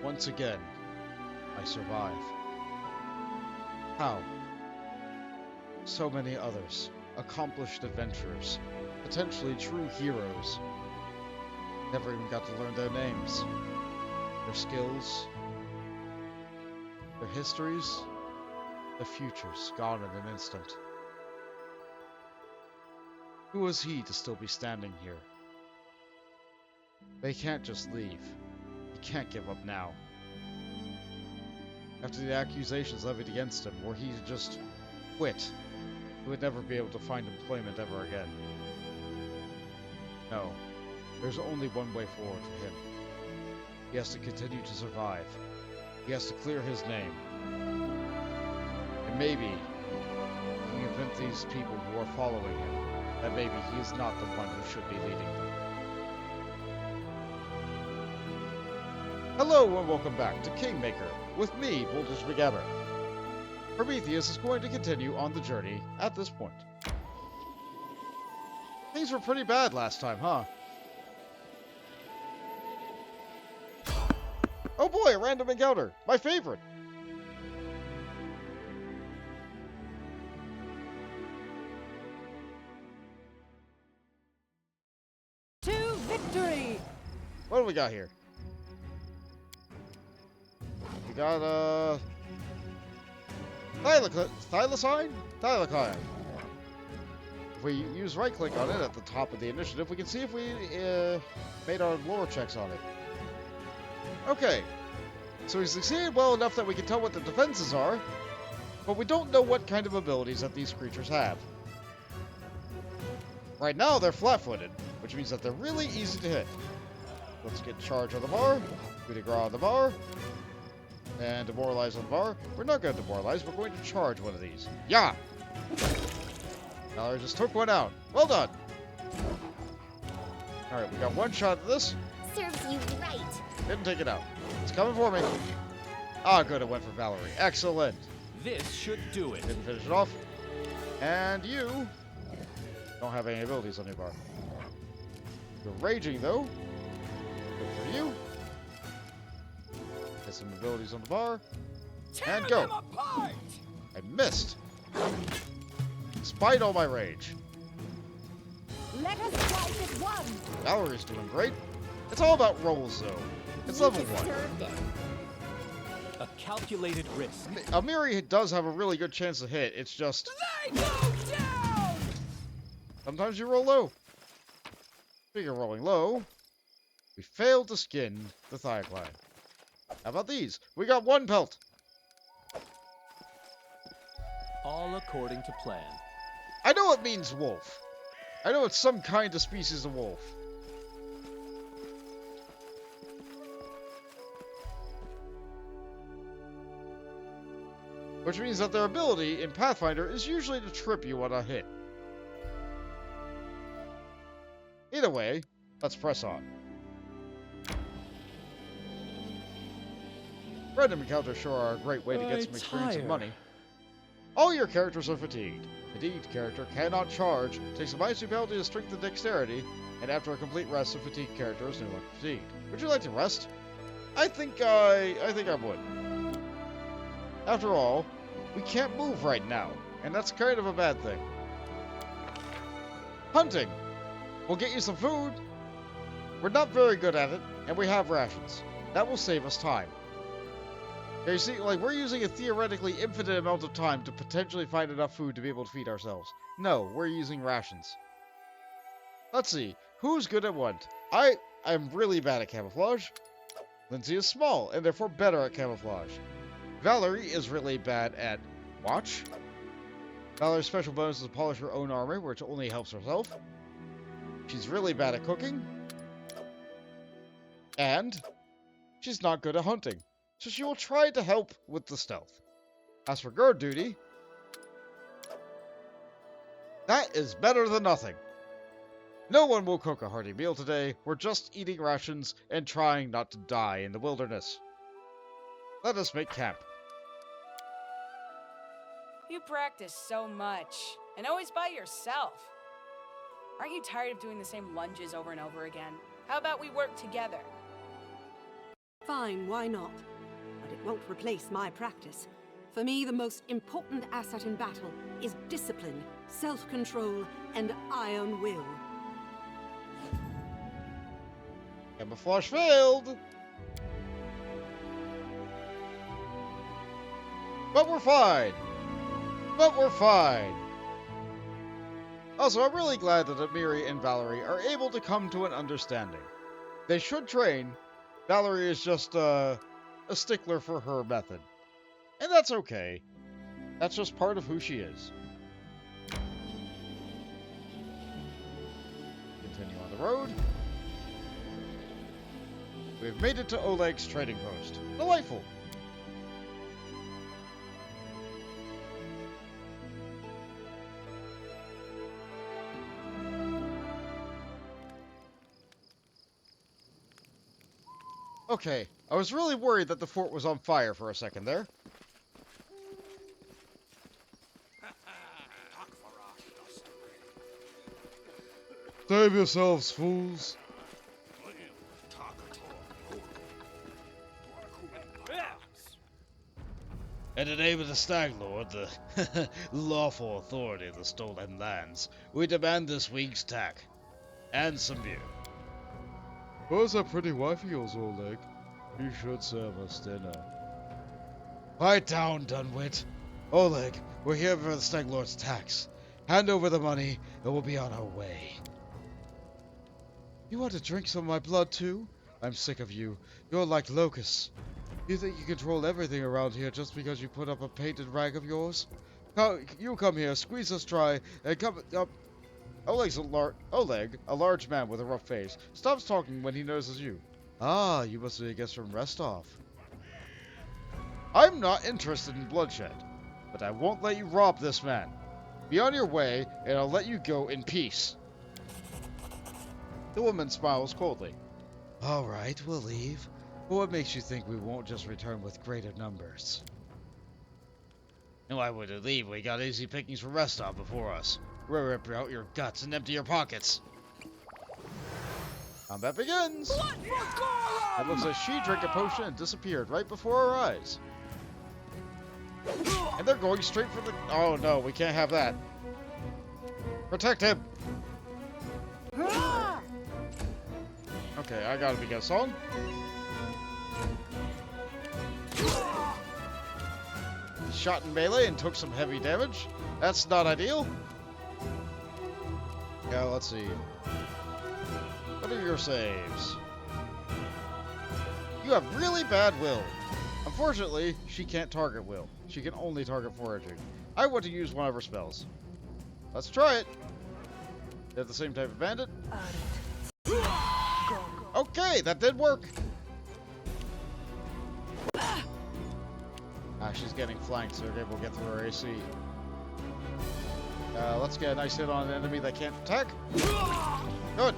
Once again, I survive. How? So many others, accomplished adventurers, potentially true heroes, never even got to learn their names, their skills, their histories, their futures gone in an instant. Who was he to still be standing here? They can't just leave. He can't give up now. After the accusations levied against him, were he to just quit, he would never be able to find employment ever again. No, there's only one way forward for him. He has to continue to survive. He has to clear his name. And maybe he can convince these people who are following him that maybe he is not the one who should be leading them. Hello and welcome back to Kingmaker, with me, McGammar. Prometheus is going to continue on the journey at this point. Things were pretty bad last time, huh? Oh boy, a random encounter! My favorite! To victory! What do we got here? We got, Thylacine? Thylacine. If we use right-click on it at the top of the initiative, we can see if we, made our lore checks on it. Okay. So we succeeded well enough that we can tell what the defenses are, but we don't know what kind of abilities that these creatures have. Right now, they're flat-footed, which means that they're really easy to hit. Let's get charge on the bar, coup de grace on the bar, and demoralize on the bar. We're not going to demoralize, we're going to charge one of these. Yeah! Valor just took one out. Well done! Alright, we got one shot at this. Serves you right. Didn't take it out. It's coming for me. Ah, good, it went for Valerie. Excellent. This should do it. Didn't finish it off. And you don't have any abilities on your bar. You're raging, though. Good for you. Get some abilities on the bar. And go. I missed. Despite all my rage. Let us fight at one! Valerie's doing great. It's all about rolls, though. It's You level 1. deserved it. A calculated risk. Amiri does have a really good chance to hit. It's just They go down! sometimes you roll low. Speaking of rolling low, we failed to skin the Thylacine. How about these? We got one pelt. All according to plan. I know it means wolf. I know it's some kind of species of wolf. Which means that their ability in Pathfinder is usually to trip you on a hit. Either way, let's press on. Random encounters sure are a great way to get some experience and money. All your characters are fatigued. Fatigued character cannot charge, takes a minus penalty to strength and dexterity, and after a complete rest, a fatigued character is no longer fatigued. Would you like to rest? I think I would. After all, we can't move right now, and that's kind of a bad thing. Hunting! We'll get you some food. We're not very good at it, and we have rations. That will save us time. Okay, you see, like, we're using a theoretically infinite amount of time to potentially find enough food to be able to feed ourselves. No, we're using rations. Let's see, who's good at what? I'm really bad at camouflage. Lindsay is small, and therefore better at camouflage. Valerie is really bad at watch. Valerie's special bonus is to polish her own armor, which only helps herself. She's really bad at cooking. And she's not good at hunting, so she will try to help with the stealth. As for guard duty, that is better than nothing. No one will cook a hearty meal today. We're just eating rations and trying not to die in the wilderness. Let us make camp. You practice so much, and always by yourself. Aren't you tired of doing the same lunges over and over again? How about we work together? Fine, why not? But it won't replace my practice. For me, the most important asset in battle is discipline, self-control, and iron will. Camouflage failed! But we're fine! But we're fine! Also, I'm really glad that Amiri and Valerie are able to come to an understanding. They should train. Valerie is just a stickler for her method. And that's okay. That's just part of who she is. Continue on the road. We've made it to Oleg's trading post. Delightful! Okay, I was really worried that the fort was on fire for a second there. Save yourselves, fools. In the name of the Stag Lord, the lawful authority of the stolen lands, we demand this week's tack. And some beer. Where's that pretty wife of yours, Oleg? He should serve us dinner. Quiet down, Dunwit. Oleg, we're here for the Stag Lord's tax. Hand over the money, and we'll be on our way. You want to drink some of my blood, too? I'm sick of you. You're like locusts. You think you control everything around here just because you put up a painted rag of yours? You come here, squeeze us dry, and come up. Oleg, a large man with a rough face, stops talking when he notices you. Ah, you must be a guest from Restov. I'm not interested in bloodshed, but I won't let you rob this man. Be on your way, and I'll let you go in peace. The woman smiles coldly. All right, we'll leave. But what makes you think we won't just return with greater numbers? And why would it leave? We got easy pickings from Restov before us. We'll rip out your guts and empty your pockets. Combat begins! It looks like she drank a potion and disappeared right before our eyes. And they're going straight for the... Oh no, we can't have that. Protect him! Okay, I gotta begin a song. He shot in melee and took some heavy damage. That's not ideal. Yeah, let's see. What are your saves? You have really bad will. Unfortunately, she can't target will. She can only target foraging. I want to use one of her spells. Let's try it. They have the same type of bandit. Okay, that did work. She's getting flanked, so we're able to get through her AC. Let's get a nice hit on an enemy that can't attack. Good.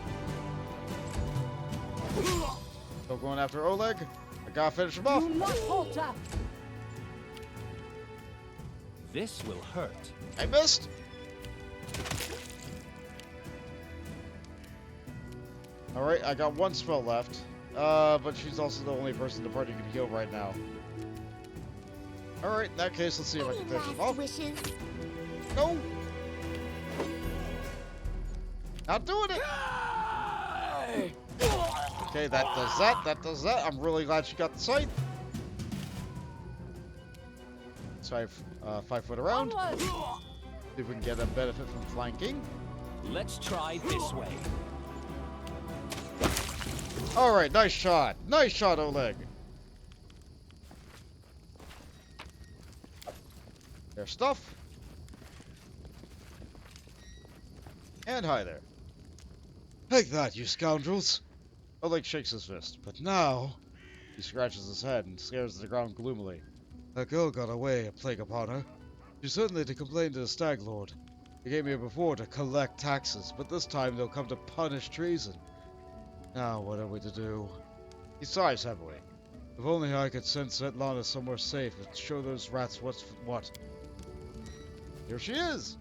Still going after Oleg. I gotta finish him off. Do not falter. This will hurt. I missed. Alright, I got one spell left. But she's also the only person in the party who can heal right now. Alright, in that case, let's see if I can finish him off. Wishes? No! Not doing it! Okay, that does that, that does that. I'm really glad she got the sight. So 5 foot around. Onward. See if we can get a benefit from flanking. Let's try this way. Alright, nice shot. Nice shot, Oleg. Their stuff. And hi there. Take that, you scoundrels. Oleg shakes his fist. But now... He scratches his head and stares at the ground gloomily. That girl got away, a plague upon her. She certainly did complain to the Stag Lord. He came here before to collect taxes, but this time they'll come to punish treason. Now, what are we to do? He sighs heavily. If only I could send Svetlana somewhere safe and show those rats what's what. Here she is!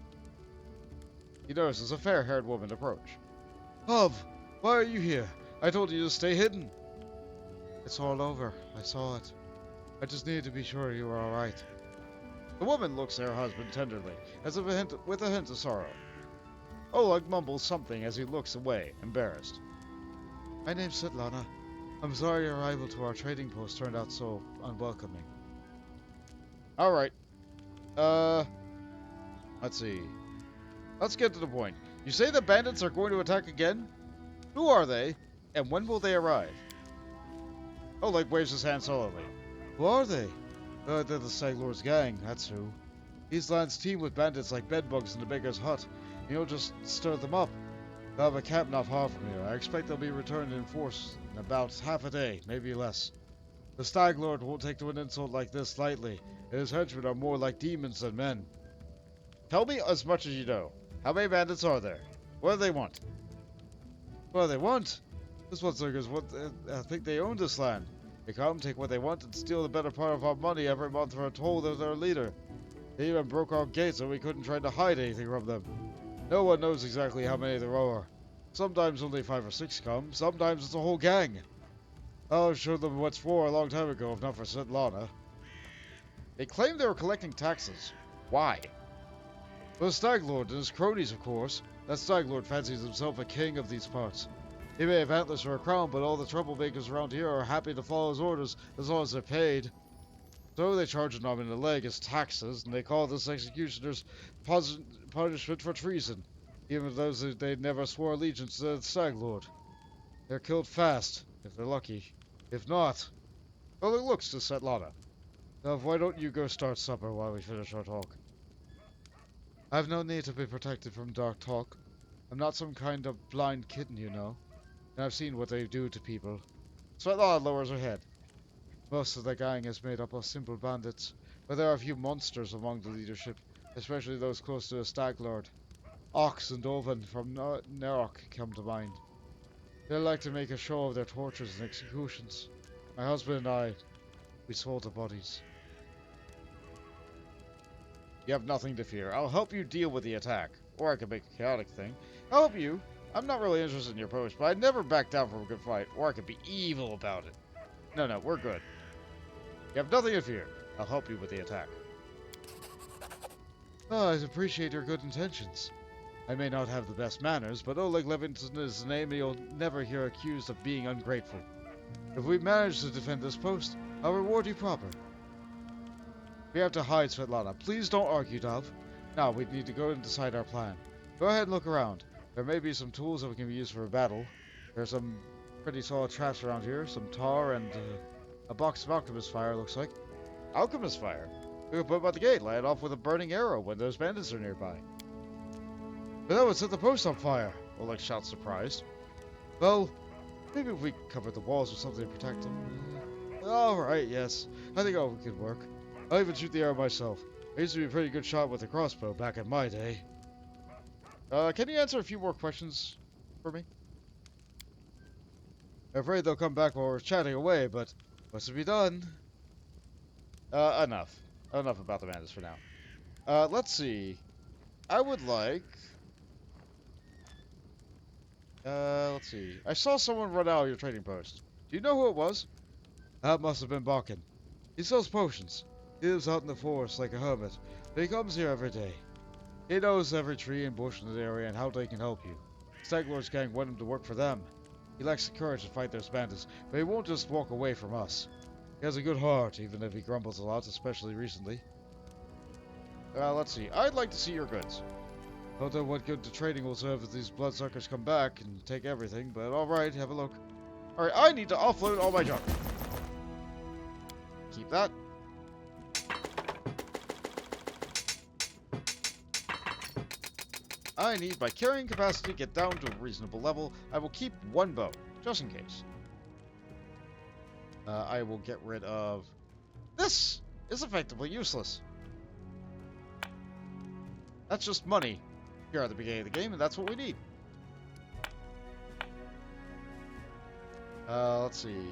He notices a fair-haired woman approach. Hov, why are you here? I told you to stay hidden. It's all over. I saw it. I just needed to be sure you were alright. The woman looks at her husband tenderly, as if with a hint of sorrow. Oleg mumbles something as he looks away, embarrassed. My name's Svetlana. I'm sorry your arrival to our trading post turned out so unwelcoming. Alright. Let's see. Let's get to the point. You say the bandits are going to attack again? Who are they? And when will they arrive? Oleg waves his hand sullenly. Who are they? They're the Stag Lord's gang, that's who. These lands teem with bandits like bedbugs in the baker's hut. You'll just stir them up. They'll have a camp not far from here. I expect they'll be returned in force in about half a day, maybe less. The Stag Lord won't take to an insult like this lightly, and his henchmen are more like demons than men. Tell me as much as you know. How many bandits are there? What do they want? What do they want? This one's like what I think they own this land. They come, take what they want, and steal the better part of our money every month for a toll of their leader. They even broke our gates so we couldn't try to hide anything from them. No one knows exactly how many there are. Sometimes only 5 or 6 come, sometimes it's a whole gang. I'll show them what's for a long time ago, if not for Svetlana. They claimed they were collecting taxes. Why? For the Stag Lord and his cronies, of course. That Stag Lord fancies himself a king of these parts. He may have antlers for a crown, but all the troublemakers around here are happy to follow his orders as long as they're paid. So they charge an arm and a leg as taxes, and they call this executioner's punishment for treason, even though they never swore allegiance to the Stag Lord. They're killed fast, if they're lucky. If not, well, it looks to Svetlana. Now, why don't you go start supper while we finish our talk? I've no need to be protected from dark talk. I'm not some kind of blind kitten, you know. And I've seen what they do to people. Svetlana lowers her head. Most of the gang is made up of simple bandits, but there are a few monsters among the leadership, especially those close to the Stag Lord. Ox and Oven from Nerok come to mind. They like to make a show of their tortures and executions. My husband and I, we sold the bodies. You have nothing to fear. I'll help you deal with the attack. Or I could make a chaotic thing. I'll help you. I'm not really interested in your post, but I'd never back down from a good fight. Or I could be evil about it. No, we're good. You have nothing to fear. I'll help you with the attack. Oh, I appreciate your good intentions. I may not have the best manners, but Oleg Levinson is the name, and you'll never hear accused of being ungrateful. If we manage to defend this post, I'll reward you proper. We have to hide Svetlana. Please don't argue, Dove. Now, we need to go and decide our plan. Go ahead and look around. There may be some tools that we can use for a battle. There's some pretty solid traps around here. Some tar and a box of alchemist fire, looks like. Alchemist fire? We can put it by the gate, light it off with a burning arrow when those bandits are nearby. But that would set the post on fire, Oleg shouts, surprised. Well, maybe if we cover the walls with something to protect them. Alright, yes. I think all could work. I'll even shoot the arrow myself. I used to be a pretty good shot with a crossbow back in my day. Can you answer a few more questions for me? I'm afraid they'll come back while we're chatting away, but what's to be done? Enough. Enough about the bandits for now. Let's see. I would like... let's see. I saw someone run out of your trading post. Do you know who it was? That must have been Bakken. He sells potions. He lives out in the forest like a hermit, but he comes here every day. He knows every tree and bush in the area and how they can help you. Stag Lord's gang want him to work for them. He lacks the courage to fight those bandits, but he won't just walk away from us. He has a good heart, even if he grumbles a lot, especially recently. Let's see. I'd like to see your goods. Don't know what good the trading will serve if these bloodsuckers come back and take everything, but alright, have a look. Alright, I need to offload all my junk. Keep that. I need my carrying capacity to get down to a reasonable level. I will keep one bow, just in case. I will get rid of... This is effectively useless. That's just money here at the beginning of the game, and that's what we need. Let's see.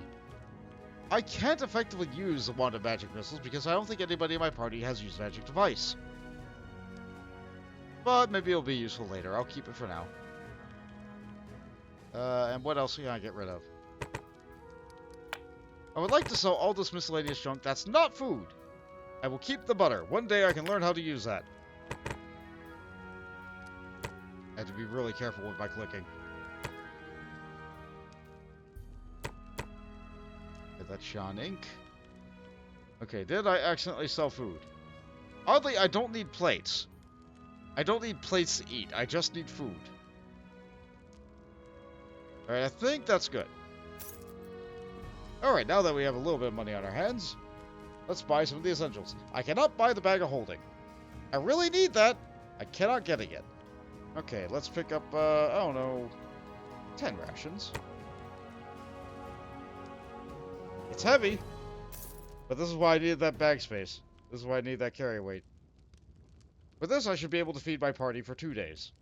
I can't effectively use the wand of magic missiles because I don't think anybody in my party has used magic device. But maybe it'll be useful later. I'll keep it for now. And what else can I get rid of? I would like to sell all this miscellaneous junk that's not food. I will keep the butter. One day I can learn how to use that. I have to be really careful with my clicking. Get that Sean ink. Okay, did I accidentally sell food? Oddly, I don't need plates. I don't need plates to eat. I just need food. Alright, I think that's good. Alright, now that we have a little bit of money on our hands, let's buy some of the essentials. I cannot buy the bag of holding. I really need that. I cannot get it yet. Okay, let's pick up, I don't know, 10 rations. It's heavy, but this is why I needed that bag space. This is why I need that carry weight. With this, I should be able to feed my party for 2 days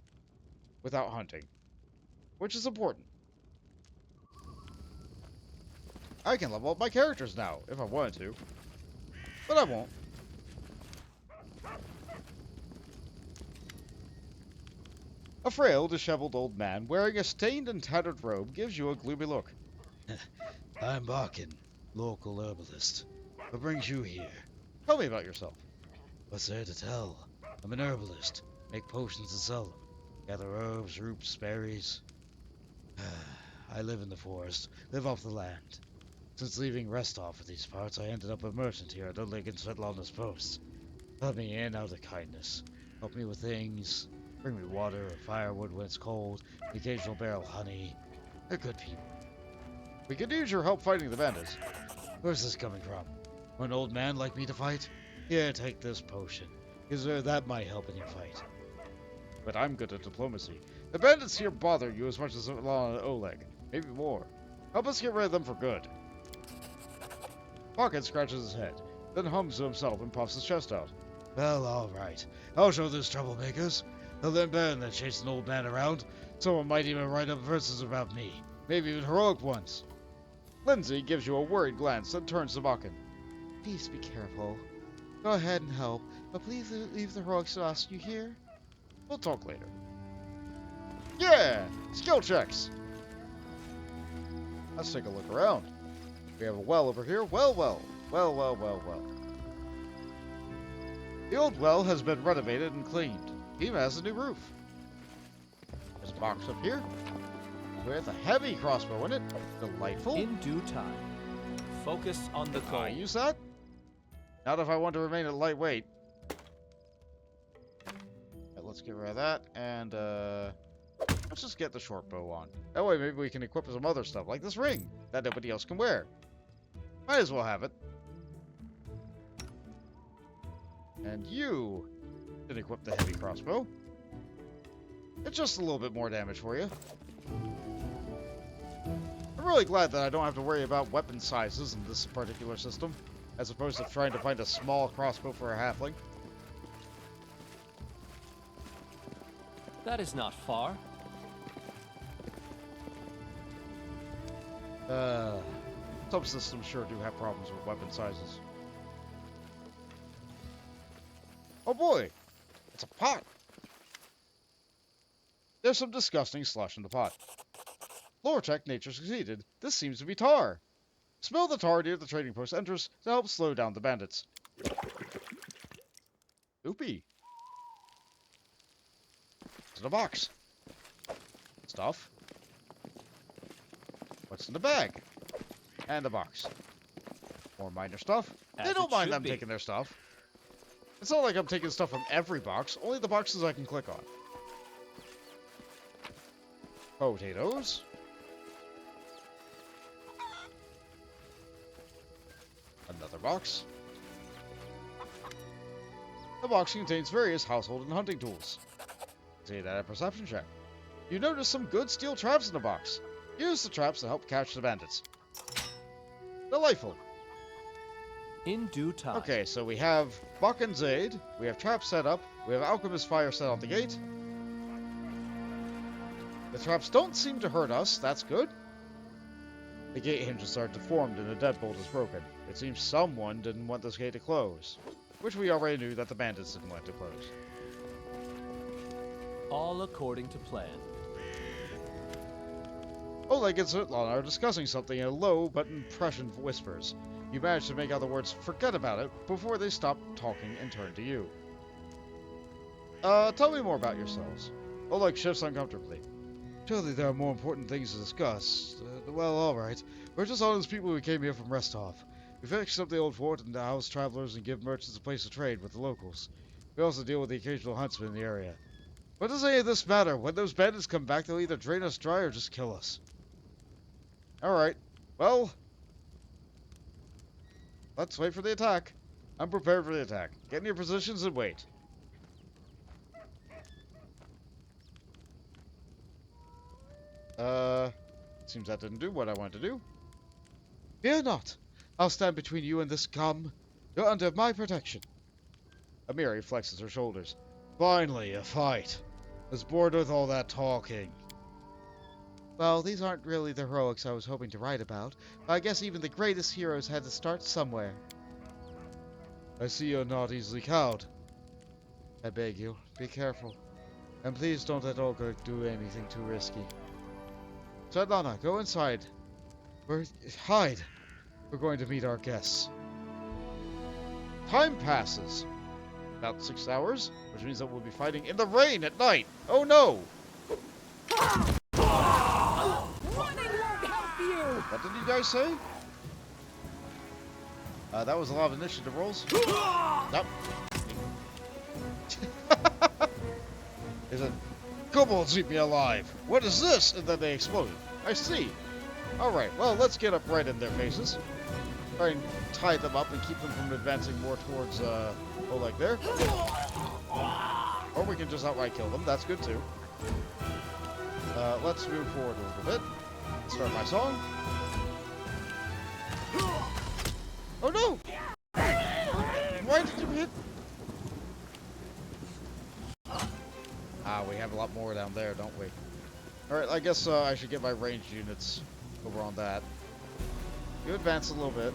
without hunting, which is important. I can level up my characters now, if I wanted to, but I won't. A frail, disheveled old man wearing a stained and tattered robe gives you a gloomy look. I'm Bakken, local herbalist. What brings you here? Tell me about yourself. What's there to tell? I'm an herbalist. Make potions and sell them. Gather herbs, roots, berries. I live in the forest, live off the land. Since leaving Restov for these parts, I ended up a merchant here at Oleg and Svetlana's post. Let me in out of kindness. Help me with things. Bring me water or firewood when it's cold. The occasional barrel of honey. They're good people. We could use your help fighting the bandits. Where's this coming from? An old man like me to fight? Here, take this potion. Consider that might help in your fight. But I'm good at diplomacy. The bandits here bother you as much as Svetlana and Oleg. Maybe more. Help us get rid of them for good. Pocket scratches his head, then hums to himself and puffs his chest out. Well, alright. I'll show those troublemakers. They'll learn better than chasing an old man around. Someone might even write up verses about me. Maybe even heroic ones. Lindsay gives you a worried glance, then turns to Bakken. Please be careful. Go ahead and help, but please leave the heroics to us, you hear? We'll talk later. Yeah! Skill checks! Let's take a look around. We have a well over here. Well. The old well has been renovated and cleaned. Even has a new roof. There's a box up here with a heavy crossbow in it. Delightful. In due time. Focus on the goal. I use that? Not if I want to remain at lightweight. Right, let's get rid of that, and let's just get the short bow on. That way maybe we can equip some other stuff, like this ring, that nobody else can wear. Might as well have it. And you can equip the heavy crossbow. It's just a little bit more damage for you. I'm really glad that I don't have to worry about weapon sizes in this particular system, as opposed to trying to find a small crossbow for a halfling. That is not far. Some systems sure do have problems with weapon sizes. Oh boy! It's a pot! There's some disgusting slush in the pot. Lore check, nature succeeded. This seems to be tar. Smell the tar near the trading post entrance to help slow down the bandits. Oopie. What's in the box? Stuff. What's in the bag? And the box. More minor stuff. They As don't it mind should them be. taking their stuff. It's not like I'm taking stuff from every box, only the boxes I can click on. Potatoes. Another box. The box contains various household and hunting tools. Say that a perception check. You notice some good steel traps in the box. Use the traps to help catch the bandits. Delightful. In due time. Okay, so we have Bakken's aid, we have traps set up, we have Alchemist fire set on the gate. The traps don't seem to hurt us, that's good. The gate hinges are deformed and the deadbolt is broken. It seems someone didn't want this gate to close, which we already knew that the bandits didn't want to close. All according to plan. Oleg and Svetlana are discussing something in low but impressioned whispers. You manage to make out the words "forget about it" before they stop talking and turn to you. Tell me more about yourselves. Oleg shifts uncomfortably. Surely there are more important things to discuss. Well, alright. We're just honest people who came here from Restov. We fix up the old fort and house travelers and give merchants a place to trade with the locals. We also deal with the occasional huntsman in the area. What does any of this matter? When those bandits come back, they'll either drain us dry or just kill us. Alright. Well, let's wait for the attack. I'm prepared for the attack. Get in your positions and wait. Seems that didn't do what I wanted to do. Fear not. I'll stand between you and this gum. You're under my protection. Amiri flexes her shoulders. Finally, a fight. I was bored with all that talking. Well, these aren't really the heroics I was hoping to write about, but I guess even the greatest heroes had to start somewhere. I see you're not easily cowed. I beg you, be careful. And please don't let Oleg do anything too risky. Svetlana, go inside. Hide. We're going to meet our guests. Time passes. About 6 hours, which means that we'll be fighting in the rain at night. Oh no! Running won't help you! What did you guys say? That was a lot of initiative rolls. Nope. They said, "Kobolds eat me alive. What is this?" And then they exploded. I see. Alright, well, let's get up right in their faces. Try and tie them up and keep them from advancing more towards, Oleg there. Or we can just outright kill them. That's good, too. Let's move forward a little bit. Start my song. Oh, no! Why did you hit? Ah, we have a lot more down there, don't we? Alright, I guess I should get my ranged units over on that. You advance a little bit.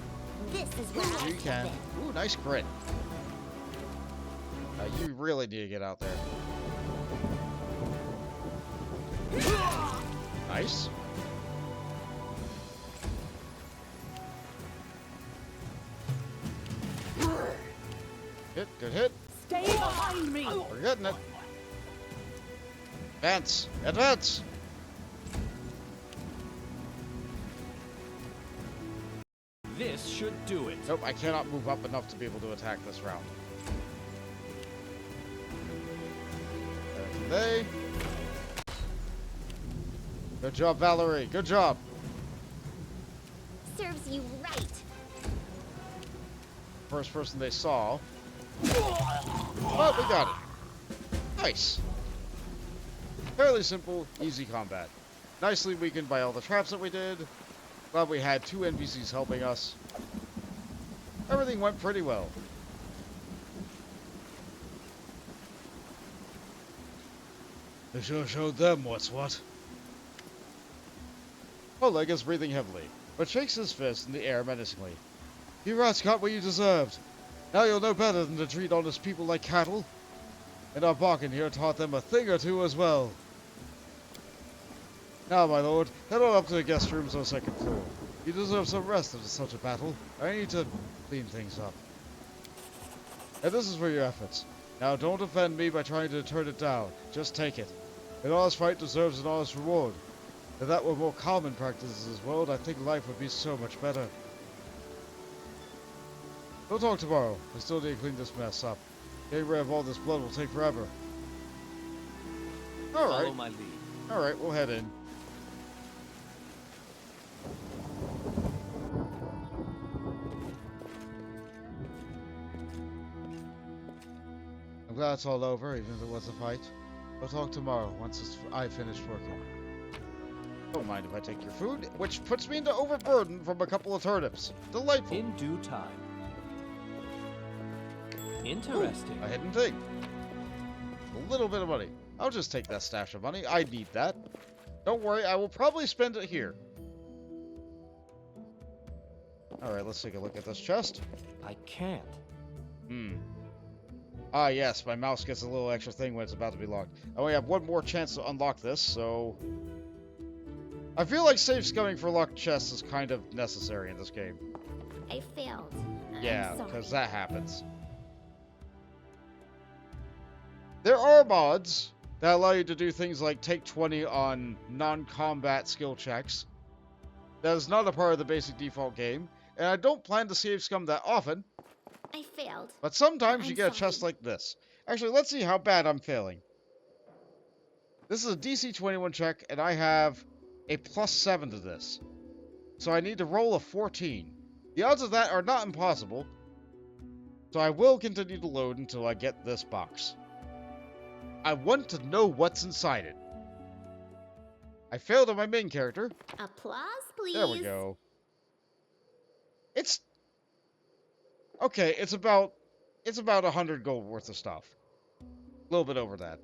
This is where You can. Ooh, nice crit. You really need to get out there. Nice. Hit, good hit. Stay behind me! We're getting it. Advance! Advance! This should do it. Nope, I cannot move up enough to be able to attack this round. They. Good job, Valerie. Good job. serves you right. First person they saw. But we got it. Nice. Fairly simple, easy combat. Nicely weakened by all the traps that we did. Glad we had 2 NPCs helping us. Everything went pretty well. They sure showed them what's what. Oleg is breathing heavily, but shakes his fist in the air menacingly. You rats got what you deserved. Now you'll know better than to treat honest people like cattle. And our bargain here taught them a thing or two as well. Now, my lord, head on up to the guest rooms on the 2nd floor. You deserve some rest after such a battle. I need to clean things up. And this is for your efforts. Now, don't offend me by trying to turn it down. Just take it. An honest fight deserves an honest reward. If that were more common practice in this world, I think life would be so much better. We'll talk tomorrow. I still need to clean this mess up. Getting rid of all this blood will take forever. Follow Alright. my lead. Alright, we'll head in. I'm glad it's all over, even if it was a fight. We'll talk tomorrow, once I finished working. Don't mind if I take your food, which puts me into overburden from a couple of turnips. Delightful. In due time. Interesting. A hidden thing. A little bit of money. I'll just take that stash of money. I need that. Don't worry, I will probably spend it here. Alright, let's take a look at this chest. I can't. Ah, yes, my mouse gets a little extra thing when it's about to be locked. I only have one more chance to unlock this, so... I feel like safe scumming for locked chests is kind of necessary in this game. I failed. Yeah, I'm sorry. because that happens. There are mods that allow you to do things like take 20 on non-combat skill checks. That is not a part of the basic default game, and I don't plan to save scum that often, I failed. but sometimes you I'm get a chest sorry. like this. Actually, let's see how bad I'm failing. This is a DC 21 check, and I have a +7 to this. So I need to roll a 14. The odds of that are not impossible, so I will continue to load until I get this box. I want to know what's inside it. I failed on my main character. Applause, please. There we go. It's... okay, it's about 100 gold worth of stuff. A little bit over that.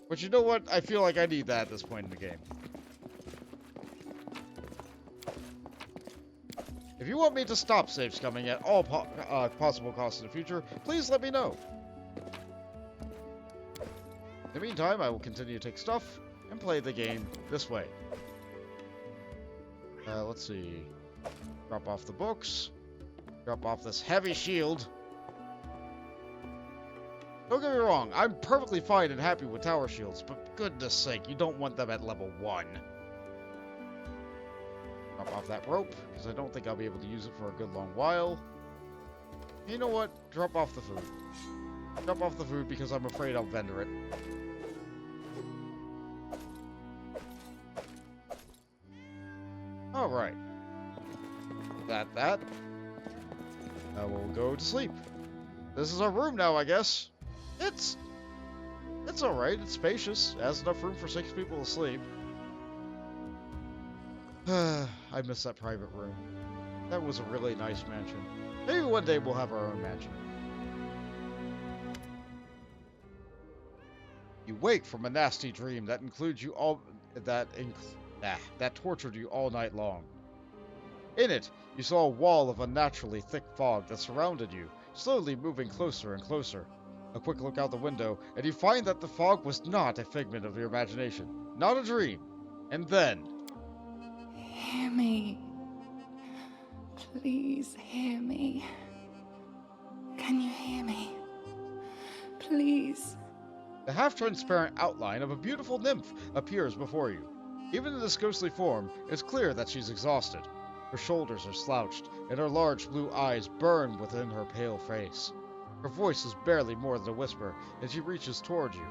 But you know what? I feel like I need that at this point in the game. If you want me to stop save scumming at all possible costs in the future, please let me know. In the meantime, I will continue to take stuff and play the game this way. Let's see. Drop off the books. Drop off this heavy shield. Don't get me wrong, I'm perfectly fine and happy with tower shields, but goodness sake, you don't want them at level 1. Drop off that rope, because I don't think I'll be able to use it for a good long while. You know what? Drop off the food. Drop off the food because I'm afraid I'll vendor it. Alright. That. Now we'll go to sleep. This is our room now, I guess. It's alright. It's spacious. It has enough room for 6 people to sleep. I miss that private room. That was a really nice mansion. Maybe one day we'll have our own mansion. You wake from a nasty dream that includes you all that tortured you all night long. In it, you saw a wall of unnaturally thick fog that surrounded you, slowly moving closer and closer. A quick look out the window, and you find that the fog was not a figment of your imagination, not a dream. And then... Hear me. Please hear me. Can you hear me? Please. the half-transparent outline of a beautiful nymph appears before you. Even in this ghostly form, it's clear that she's exhausted. Her shoulders are slouched, and her large blue eyes burn within her pale face. Her voice is barely more than a whisper as she reaches toward you.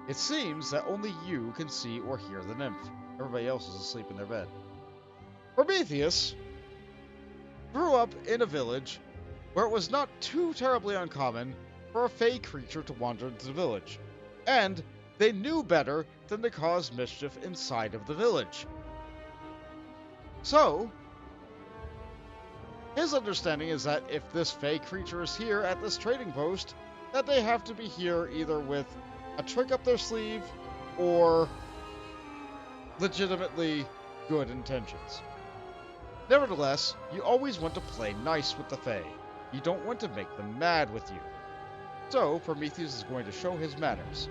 It seems that only you can see or hear the nymph. Everybody else is asleep in their bed. Prometheus grew up in a village where it was not too terribly uncommon for a fey creature to wander into the village, and they knew better than to cause mischief inside of the village. So, his understanding is that if this fey creature is here at this trading post, that they have to be here either with a trick up their sleeve or legitimately good intentions. Nevertheless, you always want to play nice with the Fae. You don't want to make them mad with you. So, Prometheus is going to show his manners.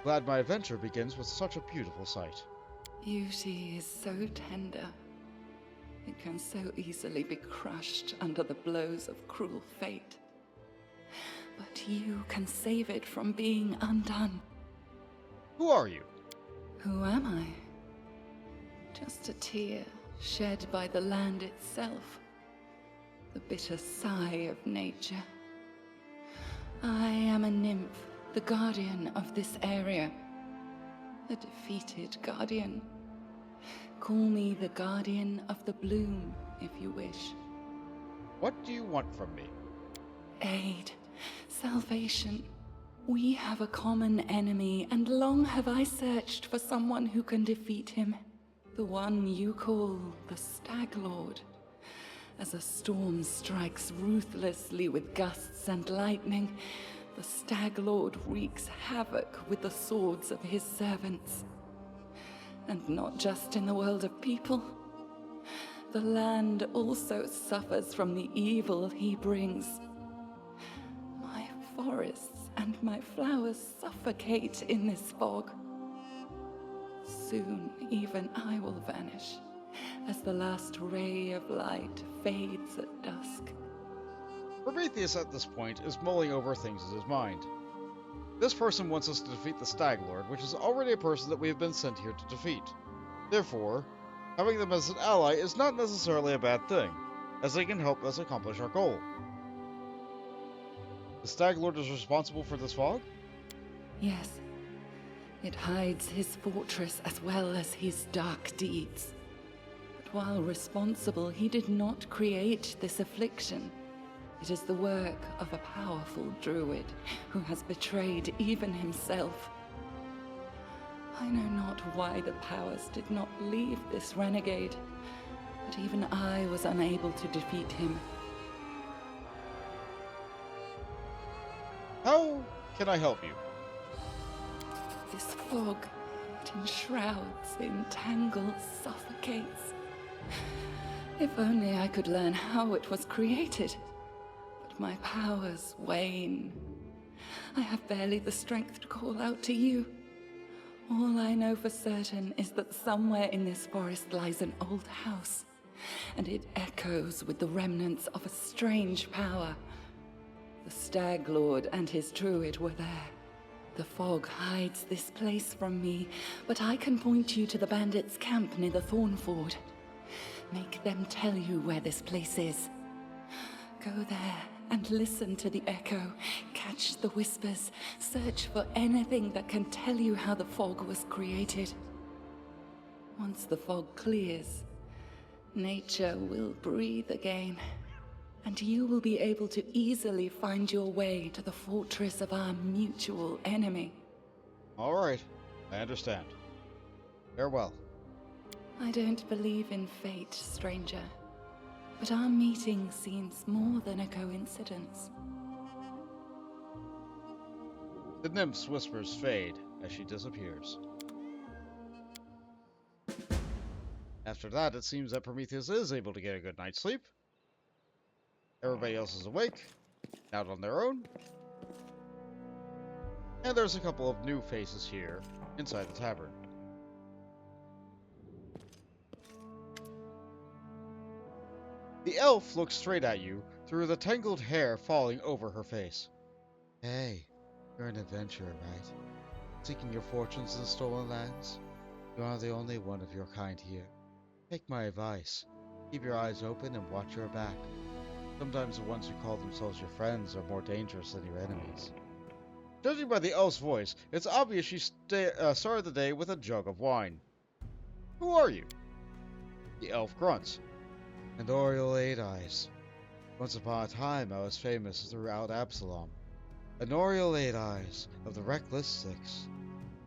Glad my adventure begins with such a beautiful sight. Beauty is so tender. It can so easily be crushed under the blows of cruel fate. But you can save it from being undone. Who are you? Who am I? Just a tear shed by the land itself. The bitter sigh of nature. I am a nymph, the guardian of this area. A defeated guardian. Call me the guardian of the bloom, if you wish. What do you want from me? Aid. Salvation. We have a common enemy, and long have I searched for someone who can defeat him. The one you call the Stag Lord. As a storm strikes ruthlessly with gusts and lightning, the Stag Lord wreaks havoc with the swords of his servants. And not just in the world of people. The land also suffers from the evil he brings. My forests and my flowers suffocate in this fog. soon even I will vanish, as the last ray of light fades at dusk. Prometheus at this point is mulling over things in his mind. This person wants us to defeat the Stag Lord, which is already a person that we have been sent here to defeat. Therefore, having them as an ally is not necessarily a bad thing, as they can help us accomplish our goal. The Stag Lord is responsible for this fog? Yes, it hides his fortress as well as his dark deeds. But while responsible, he did not create this affliction. It is the work of a powerful druid who has betrayed even himself. I know not why the powers did not leave this renegade, but even I was unable to defeat him. How can I help you? This fog, it enshrouds, entangles, suffocates. If only I could learn how it was created. But my powers wane. I have barely the strength to call out to you. All I know for certain is that somewhere in this forest lies an old house, and it echoes with the remnants of a strange power. The Stag Lord and his druid were there. The fog hides this place from me, but I can point you to the bandits' camp near the Thornford. Make them tell you where this place is. Go there and listen to the echo, catch the whispers, search for anything that can tell you how the fog was created. Once the fog clears, nature will breathe again, and you will be able to easily find your way to the fortress of our mutual enemy. All right, I understand. Farewell. I don't believe in fate, stranger. But our meeting seems more than a coincidence. The nymph's whispers fade as she disappears. After that, it seems that Prometheus is able to get a good night's sleep. Everybody else is awake, out on their own. And there's a couple of new faces here inside the tavern. The elf looks straight at you through the tangled hair falling over her face. Hey, you're an adventurer, right? Seeking your fortunes in the stolen lands? You are the only one of your kind here. Take my advice. Keep your eyes open and watch your back. Sometimes the ones who call themselves your friends are more dangerous than your enemies. Judging by the elf's voice, it's obvious she started the day with a jug of wine. Who are you? The elf grunts. And Oriole Eight Eyes. Once upon a time, I was famous throughout Absalom. An Oriole Eight Eyes of the Reckless Six.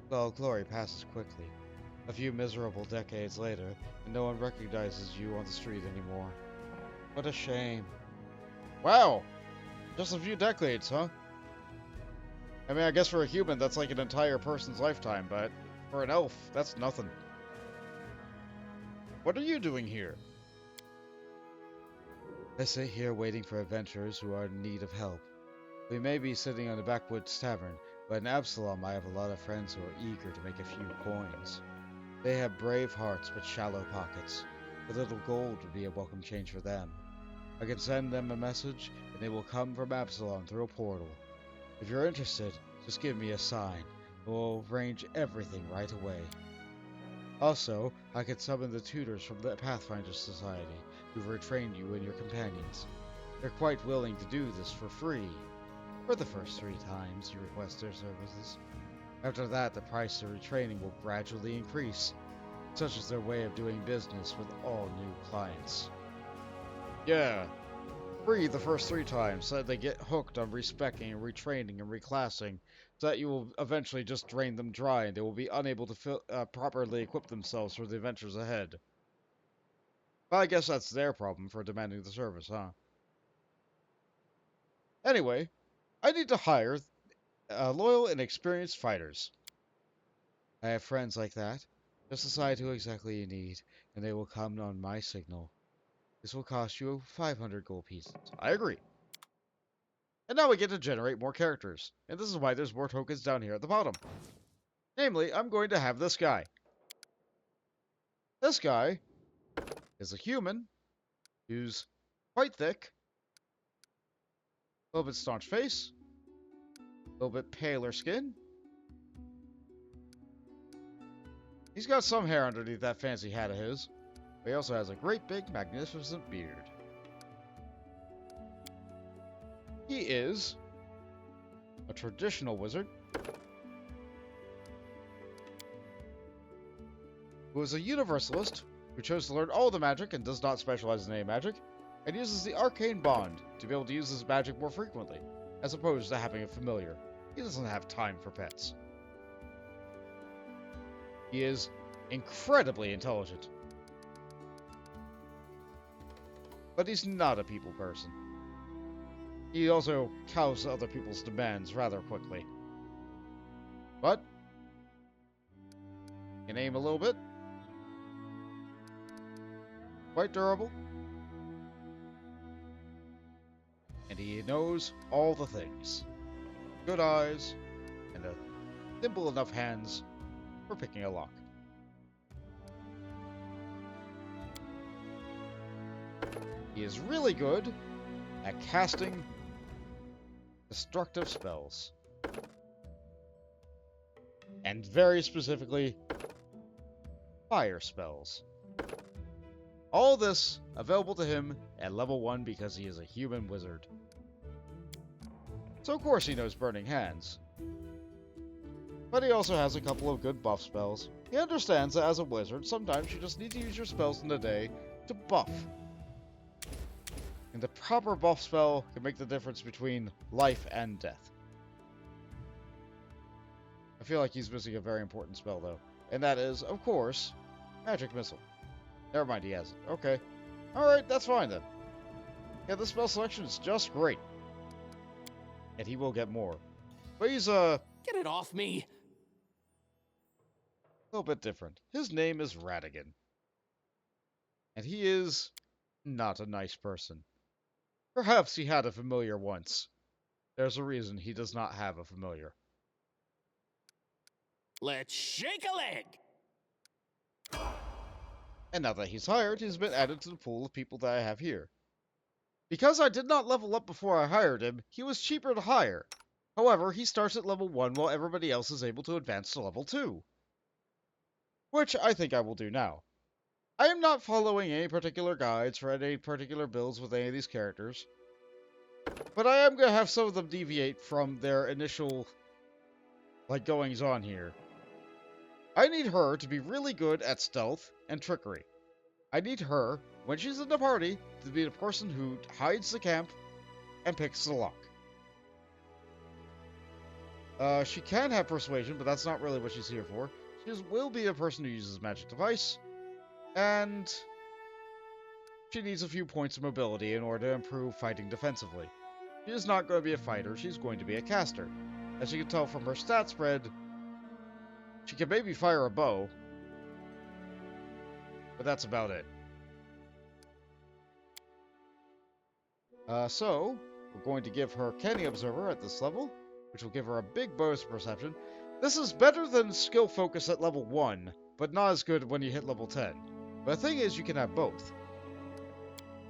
Well, glory passes quickly. A few miserable decades later, and no one recognizes you on the street anymore. What a shame. Wow! Just a few decades, huh? I mean, I guess for a human, that's like an entire person's lifetime, but for an elf, that's nothing. What are you doing here? I sit here waiting for adventurers who are in need of help. We may be sitting on a backwoods tavern, but in Absalom I have a lot of friends who are eager to make a few coins. They have brave hearts but shallow pockets. A little gold would be a welcome change for them. I can send them a message, and they will come from Absalom through a portal. If you're interested, just give me a sign, and we'll arrange everything right away. Also, I could summon the tutors from the Pathfinder Society, who've retrained you and your companions. They're quite willing to do this for free, for the first 3 times you request their services. After that, the price of retraining will gradually increase. Such is their way of doing business with all new clients. Yeah, free the first 3 times, so that they get hooked on respecking and retraining and reclassing, so that you will eventually just drain them dry and they will be unable to properly equip themselves for the adventures ahead. Well, I guess that's their problem for demanding the service, huh? Anyway, I need to hire loyal and experienced fighters. I have friends like that. Just decide who exactly you need, and they will come on my signal. This will cost you 500 gold pieces. I agree. And now we get to generate more characters, and this is why there's more tokens down here at the bottom. Namely, I'm going to have this guy. This guy is a human who's quite thick, a little bit staunch face, a little bit paler skin. He's got some hair underneath that fancy hat of his, but he also has a great big magnificent beard. He is a traditional wizard who is a universalist who chose to learn all the magic and does not specialize in any magic, and uses the arcane bond to be able to use his magic more frequently, as opposed to having a familiar. He doesn't have time for pets. He is incredibly intelligent, but he's not a people person. He also cows to other people's demands rather quickly. But he can aim a little bit. Quite durable. And he knows all the things. Good eyes, and a simple enough hands for picking a lock. He is really good at casting destructive spells. And very specifically, fire spells. All this available to him at level 1 because he is a human wizard. So of course he knows Burning Hands. But he also has a couple of good buff spells. He understands that as a wizard, sometimes you just need to use your spells in the day to buff. And the proper buff spell can make the difference between life and death. I feel like he's missing a very important spell though. And that is, of course, Magic Missile. Never mind, he has it. Okay. Alright, that's fine then. Yeah, the spell selection is just great. And he will get more. But he's Get it off me! a little bit different. His name is Radigan. And he is not a nice person. Perhaps he had a familiar once. There's a reason he does not have a familiar. Let's shake a leg! And now that he's hired, he's been added to the pool of people that I have here. Because I did not level up before I hired him, he was cheaper to hire. However, he starts at level 1 while everybody else is able to advance to level 2. Which I think I will do now. I am not following any particular guides for any particular builds with any of these characters. But I am going to have some of them deviate from their initial, goings on here. I need her to be really good at stealth and trickery. I need her, when she's in the party, to be the person who hides the camp and picks the lock. She can have persuasion, but that's not really what she's here for. She will be a person who uses magic device, and she needs a few points of mobility in order to improve fighting defensively. She is not going to be a fighter, she's going to be a caster. As you can tell from her stat spread, she can maybe fire a bow, but that's about it. So, we're going to give her Canny Observer at this level, which will give her a big bonus to perception. This is better than skill focus at level 1, but not as good when you hit level 10. But the thing is, you can have both.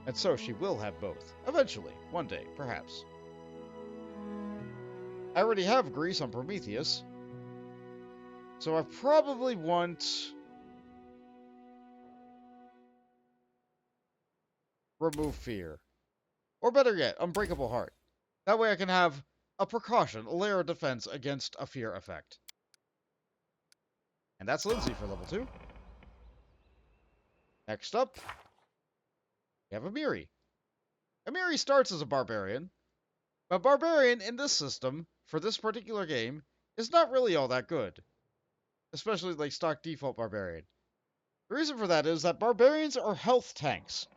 And so she will have both. Eventually. One day, perhaps. I already have Grease on Prometheus. So I probably want... Remove Fear. Or better yet, Unbreakable Heart. That way I can have a precaution, a layer of defense against a fear effect. And that's Lindsay for level 2. Next up, we have Amiri. Amiri starts as a barbarian, but barbarian in this system, for this particular game, is not really all that good. Especially like stock default barbarian. The reason for that is that barbarians are health tanks.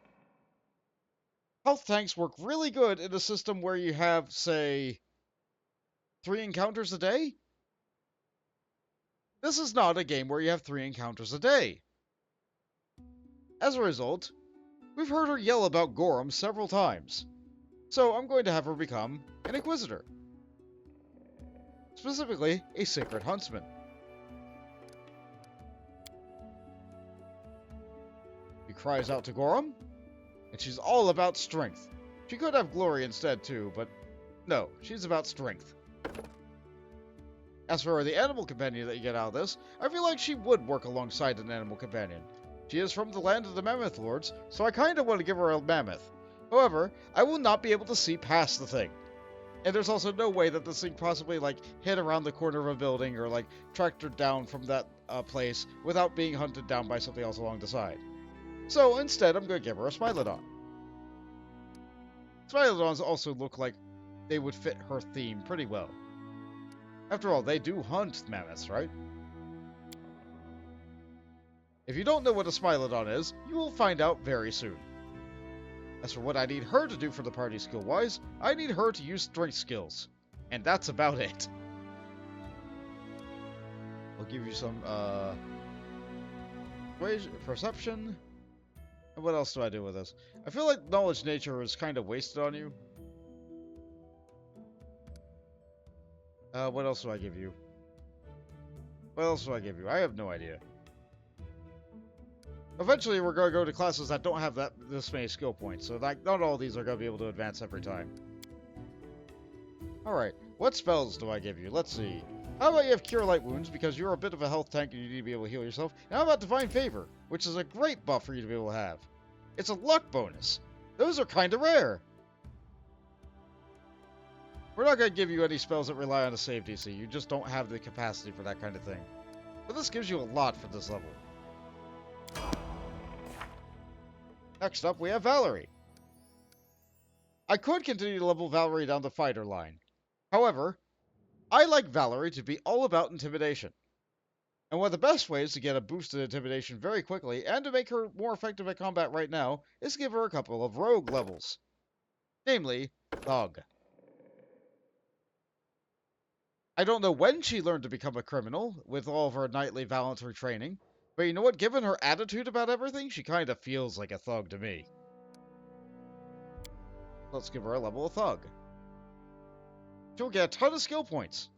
Health tanks work really good in a system where you have, say, 3 encounters a day. This is not a game where you have 3 encounters a day. As a result, we've heard her yell about Gorham several times. So I'm going to have her become an Inquisitor. Specifically, a Sacred Huntsman. cries out to Gorum. And she's all about strength. She could have glory instead too, but no, she's about strength. As for the animal companion that you get out of this, I feel like she would work alongside an animal companion. She is from the land of the Mammoth Lords, so I kinda want to give her a mammoth. However, I will not be able to see past the thing. And there's also no way that this thing possibly, like, hit around the corner of a building or, like, tracked her down from that place without being hunted down by something else along the side. So, instead, I'm going to give her a Smilodon. Smilodons also look like they would fit her theme pretty well. After all, they do hunt mammoths, right? If you don't know what a Smilodon is, you will find out very soon. As for what I need her to do for the party skill-wise, I need her to use strength skills. And that's about it. I'll give you some, perception. And what else do I do with this? I feel like knowledge nature is kind of wasted on you. What else do I give you? What else do I give you? I have no idea. Eventually, we're going to go to classes that don't have this many skill points, so like not all of these are going to be able to advance every time. Alright, what spells do I give you? Let's see. How about you have Cure Light Wounds, because you're a bit of a health tank and you need to be able to heal yourself. And how about Divine Favor, which is a great buff for you to be able to have. It's a luck bonus. Those are kind of rare. We're not going to give you any spells that rely on a save DC. You just don't have the capacity for that kind of thing. But this gives you a lot for this level. Next up, we have Valerie. I could continue to level Valerie down the fighter line. However, I like Valerie to be all about intimidation. And one of the best ways to get a boost in intimidation very quickly, and to make her more effective at combat right now, is to give her a couple of rogue levels. Namely, Thug. I don't know when she learned to become a criminal, with all of her knightly voluntary training, but you know what? Given her attitude about everything, she kind of feels like a thug to me. Let's give her a level of Thug. She'll get a ton of skill points.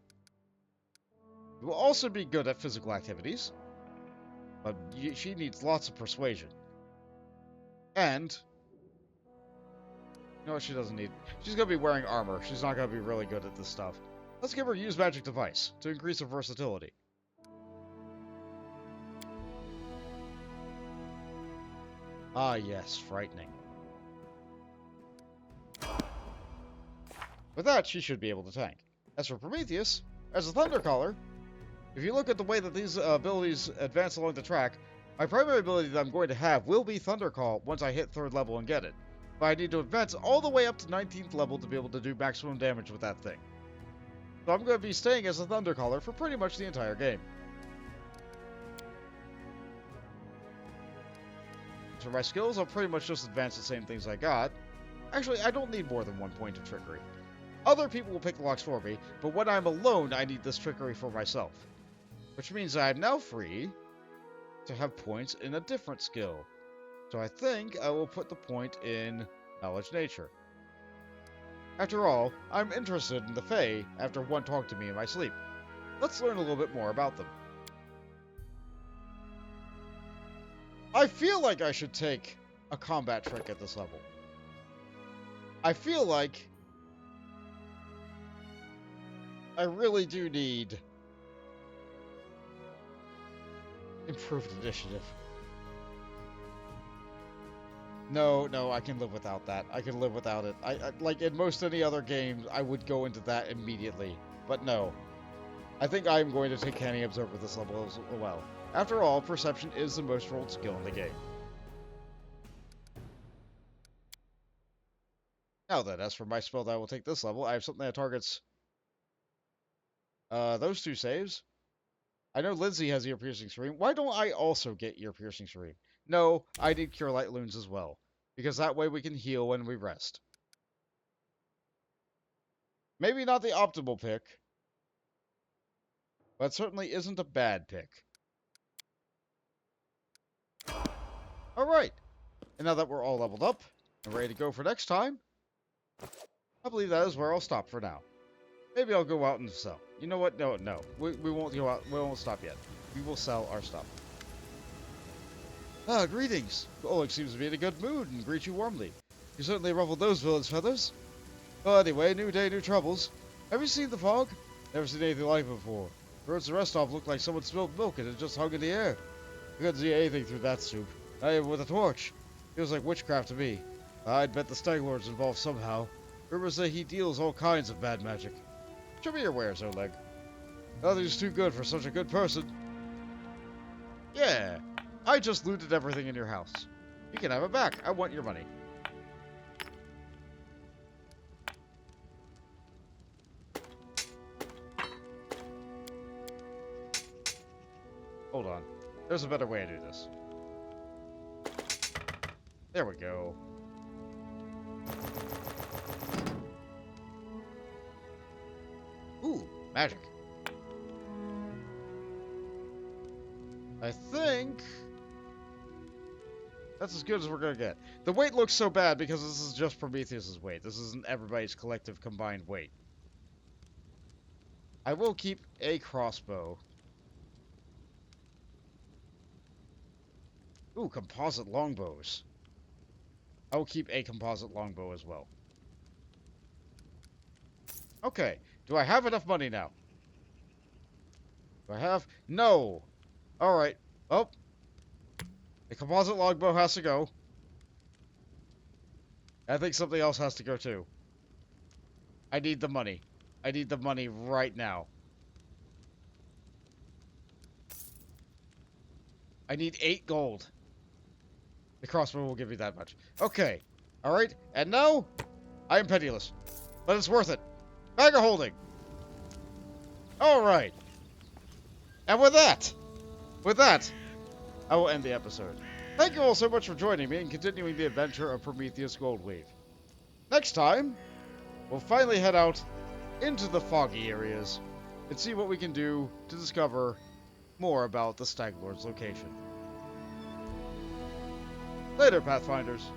She will also be good at physical activities, but she needs lots of persuasion. And, you know what she doesn't need? She's going to be wearing armor. She's not going to be really good at this stuff. Let's give her Use Magic Device to increase her versatility. Ah yes, frightening. With that, she should be able to tank. As for Prometheus, as a Thundercaller, if you look at the way that these abilities advance along the track, my primary ability that I'm going to have will be Thundercall once I hit 3rd level and get it. But I need to advance all the way up to 19th level to be able to do maximum damage with that thing. So I'm going to be staying as a Thundercaller for pretty much the entire game. For my skills, I'll pretty much just advance the same things I got. Actually, I don't need more than 1 point of trickery. Other people will pick the locks for me, but when I'm alone, I need this trickery for myself. Which means I'm now free to have points in a different skill. So I think I will put the point in Knowledge Nature. After all, I'm interested in the Fae after one talked to me in my sleep. Let's learn a little bit more about them. I feel like I should take a combat trick at this level. I feel like I really do need improved initiative. No, I can live without that. I can live without it. I like in most any other games, I would go into that immediately. But no. I think I'm going to take Canny Observer this level as well. After all, Perception is the most rolled skill in the game. Now then, as for my spell that I will take this level, I have something that targets those 2 saves. I know Lindsay has Ear Piercing Scream. Why don't I also get Ear Piercing Scream? No, I need Cure Light Wounds as well, because that way we can heal when we rest. Maybe not the optimal pick, but it certainly isn't a bad pick. Alright, and now that we're all leveled up and ready to go for next time, I believe that is where I'll stop for now. Maybe I'll go out and sell. You know what? No. We won't go out. We won't stop yet. We will sell our stuff. Ah, greetings. Oleg seems to be in a good mood and greets you warmly. You certainly ruffled those villains' feathers. Well, anyway, new day, new troubles. Have you seen the fog? Never seen anything like it before. The roads to the rest stop looked like someone spilled milk and it just hung in the air. I couldn't see anything through that soup. Not even with a torch. Feels like witchcraft to me. I'd bet the Stag Lord's involved somehow. Rumors say he deals all kinds of bad magic. Show me your wares, Oleg. Nothing's too good for such a good person. Yeah, I just looted everything in your house. You can have it back. I want your money. Hold on. There's a better way to do this. There we go. Ooh, magic. I think that's as good as we're gonna get. The weight looks so bad because this is just Prometheus's weight. This isn't everybody's collective combined weight. I will keep a crossbow. Ooh, composite longbows. I will keep a composite longbow as well. Okay, do I have enough money now? Do I have? No! Alright. Oh. The composite longbow has to go. I think something else has to go too. I need the money. I need the money right now. I need 8 gold. The crossbow will give me that much. Okay. Alright. And now, I am penniless. But it's worth it. Bag of holding. Alright. And with that, I will end the episode. Thank you all so much for joining me and continuing the adventure of Prometheus Goldweave. Next time, we'll finally head out into the foggy areas and see what we can do to discover more about the Stag Lord's location. Later, Pathfinders.